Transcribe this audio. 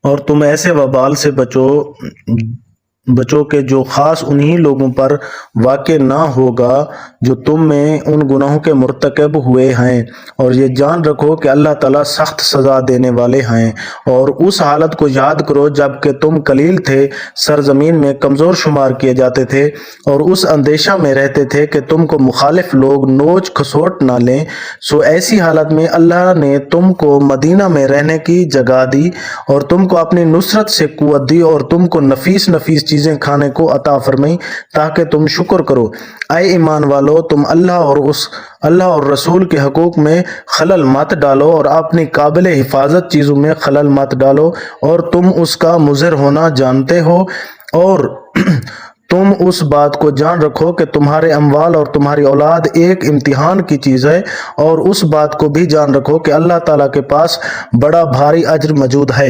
اور تم ایسے وبال سے بچو کہ جو خاص انہی لوگوں پر واقع نہ ہوگا جو تم میں ان گناہوں کے مرتکب ہوئے ہیں، اور یہ جان رکھو کہ اللہ تعالیٰ سخت سزا دینے والے ہیں۔ اور اس حالت کو یاد کرو جب کہ تم قلیل تھے، سرزمین میں کمزور شمار کیے جاتے تھے، اور اس اندیشہ میں رہتے تھے کہ تم کو مخالف لوگ نوچ کھسوٹ نہ لیں۔ سو ایسی حالت میں اللہ نے تم کو مدینہ میں رہنے کی جگہ دی، اور تم کو اپنی نصرت سے قوت دی، اور تم کو نفیس نفیس چیزیں کھانے کو عطا فرمائی تاکہ تم شکر کرو۔ اے ایمان والو، تم اللہ اور رسول کے حقوق میں خلل مت ڈالو، اور اپنی قابل حفاظت چیزوں میں خلل مت ڈالو، اور تم اس کا مضر ہونا جانتے ہو، اور تم اس بات کو جان رکھو کہ تمہارے اموال اور تمہاری اولاد ایک امتحان کی چیز ہے، اور اس بات کو بھی جان رکھو کہ اللہ تعالیٰ کے پاس بڑا بھاری اجر موجود ہے۔